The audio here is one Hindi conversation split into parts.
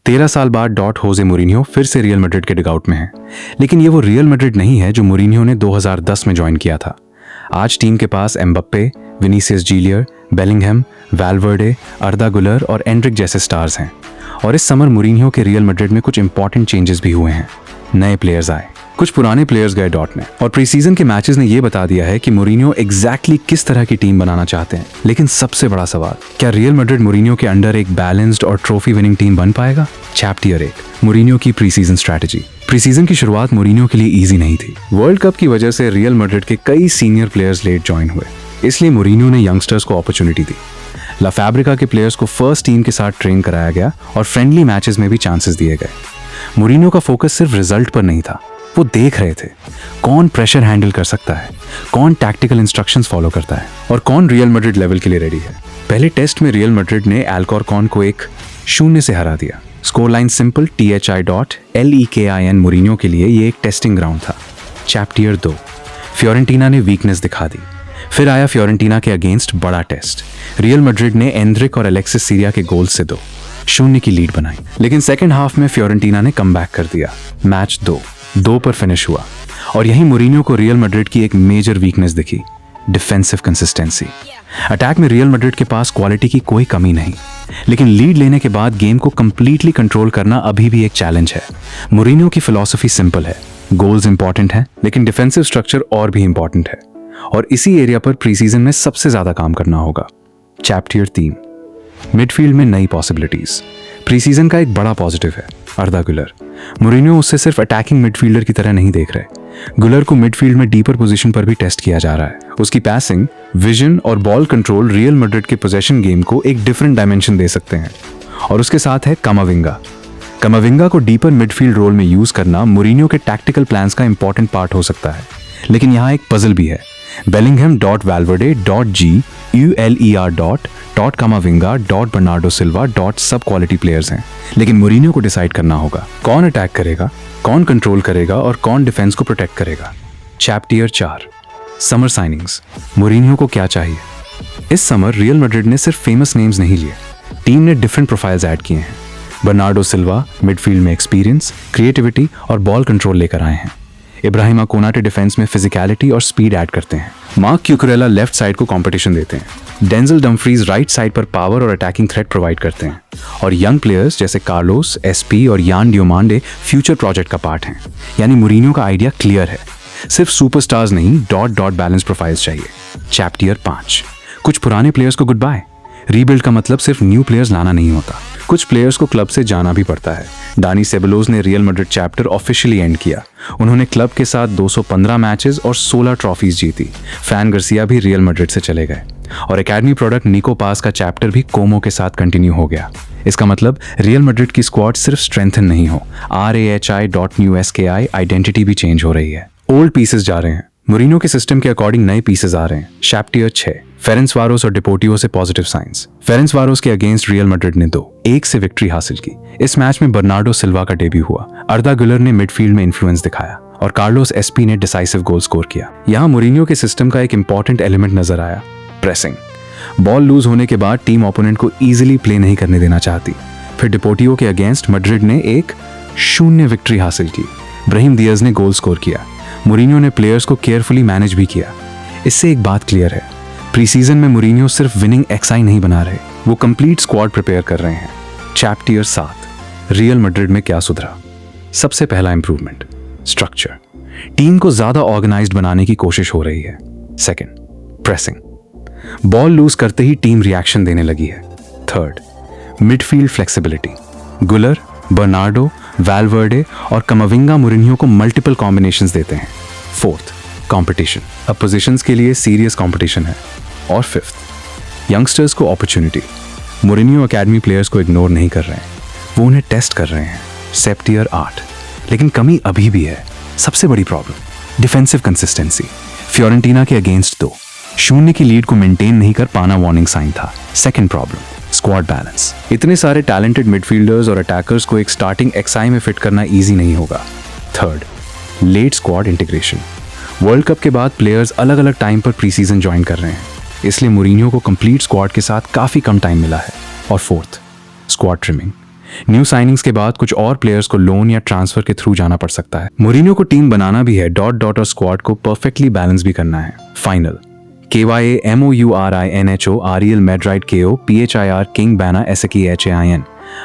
13 साल बाद डॉट होजे मूरिन्हो फिर से रियल मैड्रिड के डिगआउट में है, लेकिन ये वो रियल मैड्रिड नहीं है जो मूरिन्हो ने 2010 में ज्वाइन किया था। आज टीम के पास एम्बप्पे, विनीसियस जूनियर, बेलिंगहम, वाल्वर्डे, अर्दा गुलर और एंड्रिक जैसे स्टार्स हैं। और इस समर मूरिन्हो के रियल मैड्रिड में कुछ इंपॉर्टेंट चेंजेस भी हुए हैं। नए प्लेयर्स आए, कुछ पुराने प्लेयर्स गए डॉट में, और प्रीसीजन के मैचेस ने यह बता दिया है कि मूरिन्हो एग्जैक्टली किस तरह की टीम बनाना चाहते हैं। लेकिन सबसे बड़ा सवाल, क्या रियल मैड्रिड मूरिन्हो के अंडर एक बैलेंस्ड और ट्रॉफी विनिंग टीम बन पाएगा? चैप्टर 1, मूरिन्हो की प्रीसीजन स्ट्रैटेजी। प्रीसीजन की शुरुआत मूरिन्हो के लिए इजी नहीं थी। वर्ल्ड कप की वजह से रियल मैड्रिड के कई सीनियर प्लेयर्स लेट ज्वाइन हुए, इसलिए मूरिन्हो ने यंगस्टर्स को अपॉर्चुनिटी दी। ला फैब्रिका के प्लेयर्स को फर्स्ट टीम के साथ ट्रेन कराया गया और फ्रेंडली मैचेस में भी चांसेस दिए गए। मूरिन्हो का फोकस सिर्फ रिजल्ट पर नहीं था, वो देख रहे थे कौन प्रेशर हैंडल कर सकता है, कौन टैक्टिकल इंस्ट्रक्शंस फॉलो करता है और कौन रियल मैड्रिड लेवल के लिए रेडी है। पहले टेस्ट में रियल मैड्रिड ने अल्कोरकॉन को 1-0 से हरा दिया। Score line simple THI.LEKIN। मूरिन्हो के लिए ये एक टेस्टिंग ग्राउंड था। चैप्टर 2, फ्योरेंटीना ने वीकनेस दिखा दी। फिर आया फ्योरेंटीना के अगेंस्ट बड़ा टेस्ट। रियल मैड्रिड ने एंड्रिक और एलेक्सिस सीरिया के गोल से 2-0 की लीड बनाई, लेकिन सेकेंड हाफ में फ्योरेंटीना ने कमबैक कर दिया। मैच 2-2 पर फिनिश हुआ और यही मूरिन्हो को रियल मैड्रिड की एक मेजर वीकनेस दिखी, डिफेंसिव कंसिस्टेंसी। अटैक में रियल मैड्रिड के पास क्वालिटी की कोई कमी नहीं, लेकिन लीड लेने के बाद गेम को कंप्लीटली कंट्रोल करना अभी भी एक चैलेंज है। मूरिन्हो की फिलॉसफी सिंपल है, गोल्स इंपॉर्टेंट है लेकिन डिफेंसिव स्ट्रक्चर और भी इंपॉर्टेंट है, और इसी एरिया पर प्रीसीजन में सबसे ज्यादा काम करना होगा। चैप्टर 3, मिडफील्ड में नई पॉसिबिलिटीज। प्रीसीजन का एक बड़ा पॉजिटिव है अर्दा गुलर। मूरिन्हो उससे सिर्फ अटैकिंग मिडफील्डर की तरह नहीं देख रहे। गुलर को मिडफील्ड में डीपर पोजीशन पर भी टेस्ट किया जा रहा है। उसकी पैसिंग, विजन और बॉल कंट्रोल रियल मैड्रिड के पोजेशन गेम को एक डिफरेंट डायमेंशन दे सकते हैं। और उसके साथ है कामाविंगा। कामाविंगा को डीपर मिडफील्ड रोल में यूज करना मूरिन्हो के टैक्टिकल प्लान्स का इंपॉर्टेंट पार्ट हो सकता है, लेकिन यहाँ एक पजल भी है। Bellingham.Valverde.G.ULER.Camavinga.Bernardo सब क्वालिटी प्लेयर्स हैं, लेकिन मूरिन्हो को डिसाइड करना होगा कौन अटैक करेगा, कौन कंट्रोल करेगा और कौन डिफेंस को प्रोटेक्ट करेगा। Chapter 4, summer signings. मूरिन्हो को क्या चाहिए? इस समर रियल मैड्रिड ने सिर्फ फेमस नेम्स नहीं लिए, टीम ने डिफरेंट प्रोफाइल्स ऐड किए हैं। बर्नार्डो सिल्वा मिडफील्ड में एक्सपीरियंस, क्रिएटिविटी और बॉल कंट्रोल लेकर आए हैं। इब्राहिमा कोनाटे डिफेंस में फिजिकलिटी और स्पीड ऐड करते हैं। मार्क क्यूकुरेला लेफ्ट साइड को कंपटीशन देते हैं। डेंजल डम्फ्रीज राइट साइड पर पावर और अटैकिंग थ्रेट प्रोवाइड करते हैं। और यंग प्लेयर्स जैसे कार्लोस, एसपी और यान डियोमांडे फ्यूचर प्रोजेक्ट का पार्ट हैं। यानी मूरिन्हो का आइडिया क्लियर है, सिर्फ सुपरस्टार्स नहीं, डॉट बैलेंस प्रोफाइल्स चाहिए। चैप्टर 5, कुछ पुराने प्लेयर्स को गुड बाय। रीबिल्ड का मतलब सिर्फ न्यू प्लेयर्स लाना नहीं होता, कुछ प्लेयर्स को क्लब से जाना भी पड़ता है। डानी सेबलोज ने real Madrid chapter officially and किया। उन्होंने क्लब के साथ 215 मैचेस और 16 ट्रॉफीज जीती। फैन गार्सिया भी रियल मैड्रिड से चले गए और एकेडमी प्रोडक्ट निको पास का चैप्टर भी कोमो के साथ कंटिन्यू हो गया। इसका मतलब रियल मैड्रिड की स्क्वाड सिर्फ स्ट्रेंथन नहीं हो, RAHI.NewSKI आइडेंटिटी भी चेंज हो रही है। ओल्ड पीसेस जा रहे हैं, मूरिन्हो के सिस्टम के अकॉर्डिंग नए पीसेस आ रहे हैं। चैप्टर 6, फेरेंसवारोस और डिपोर्टिवो से पॉजिटिव साइंस। फेरेंसवारोस के अगेंस्ट रियल मैड्रिड ने 2-1 से विक्ट्री हासिल की। इस मैच में बर्नार्डो सिल्वा का डेब्यू हुआ। अर्दा गुलर ने मिडफील्ड में इन्फ्लुएंस दिखाया और कार्लोस एसपी ने डिसाइसिव गोल स्कोर किया। यहाँ मूरिन्हो के सिस्टम का एक इंपॉर्टेंट एलिमेंट नजर आया, प्रेसिंग। बॉल लूज होने के बाद टीम ओपोनेंट को इजीली प्ले नहीं करने देना चाहती। फिर डिपोर्टिवो के अगेंस्ट मैड्रिड ने 1-0 विक्ट्री हासिल की। ब्राहिम दियाज ने गोल स्कोर किया। मूरिन्हो ने प्लेयर्स को केयरफुली मैनेज भी किया। इससे एक बात क्लियर है, प्रीसीजन में मूरिन्हो सिर्फ विनिंग एक्सआई नहीं बना रहे, वो कंप्लीट स्क्वाड प्रिपेयर कर रहे हैं। चैप्टर 7, रियल मैड्रिड में क्या सुधरा? सबसे पहला इंप्रूवमेंट, स्ट्रक्चर। टीम को ज्यादा ऑर्गेनाइज्ड बनाने की कोशिश हो रही है। Second, pressing. बॉल लूज करते ही टीम रिएक्शन देने लगी है। Third, midfield flexibility. गुलर, बर्नार्डो, वाल्वर्डे और कामाविंगा मूरिन्हो को मल्टीपल कॉम्बिनेशंस देते हैं। Fourth, competition. अब पोजीशंस के लिए सीरियस कंपटीशन है। और फिफ्थ, यंगस्टर्स को अपॉर्चुनिटी। मूरिन्हो एकेडमी प्लेयर्स को इग्नोर नहीं कर रहे हैं, वो उन्हें टेस्ट कर रहे हैं। चैप्टर 8, लेकिन कमी अभी भी है। सबसे बड़ी प्रॉब्लम, डिफेंसिव कंसिस्टेंसी। फ्योरेंटीना के अगेंस्ट 2-0 की लीड को मेंटेन नहीं कर पाना वार्निंग साइन था। Second problem, squad balance. इतने सारे टैलेंटेड मिडफील्डर्स और अटैकर्स को एक स्टार्टिंग एक्सआई में फिट करना इजी नहीं होगा। Third, late squad integration. World Cup के बाद प्लेयर्स अलग अलग टाइम पर प्रीसीजन ज्वाइन कर रहे हैं, इसलिए मूरिन्हो को कंप्लीट स्क्वाड के साथ काफी कम टाइम मिला है। और fourth, squad trimming. New signings के बाद कुछ और प्लेयर्स को लोन या ट्रांसफर के थ्रू जाना पड़ सकता है। मोरिनियो को टीम बनाना भी है, डॉट डॉट और स्क्वाड को परफेक्टली बैलेंस भी करना है। Final KYAMOURINHO REL MEDRIDE KO PHIR king बैना SAKHAIN।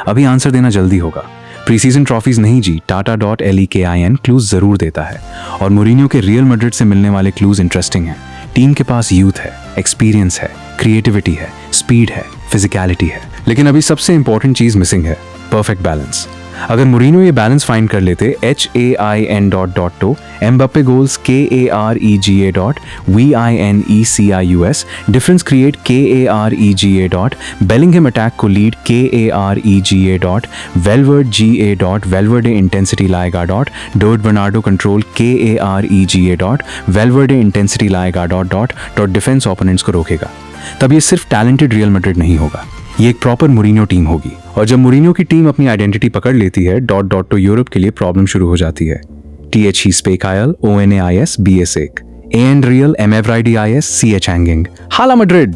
अभी आंसर देना जल्दी होगा। प्रीसीजन ट्रॉफीज नहीं जी, Tata.LEKIN क्लूज जरूर देता है। और मोरिनियो के रियल मैड्रिड से मिलने वाले क्लूज इंटरेस्टिंग हैं। टीम के पास यूथ है, एक्सपीरियंस है, क्रिएटिविटी है, स्पीड है, फिजिकलिटी है, लेकिन अभी सबसे इंपॉर्टेंट चीज मिसिंग है, परफेक्ट बैलेंस। अगर मोरिनियो ये बैलेंस फाइंड कर लेते, HAIN.to Mbappe goals KAREGA.VINECIUS difference create KAREGA. Bellingham attack को lead KAREGA. Valverde GA. Intensity लाएगा. डर्ट Bernardo control KAREGA. Valverde intensity लाएगा. डिफेंस ओपोनेंट्स को रोकेगा। तब ये सिर्फ टैलेंटेड रियल मैड्रिड नहीं होगा, ये एक प्रॉपर मोरिनियो टीम होगी। और जब मोरिनियो की टीम अपनी आइडेंटिटी पकड़ लेती है, डॉट यूरोप के लिए प्रॉब्लम शुरू हो जाती है। THE स्पेकायल ONAIS BS1 AN real MFRIDIS CH hanging. हाला मैड्रिड।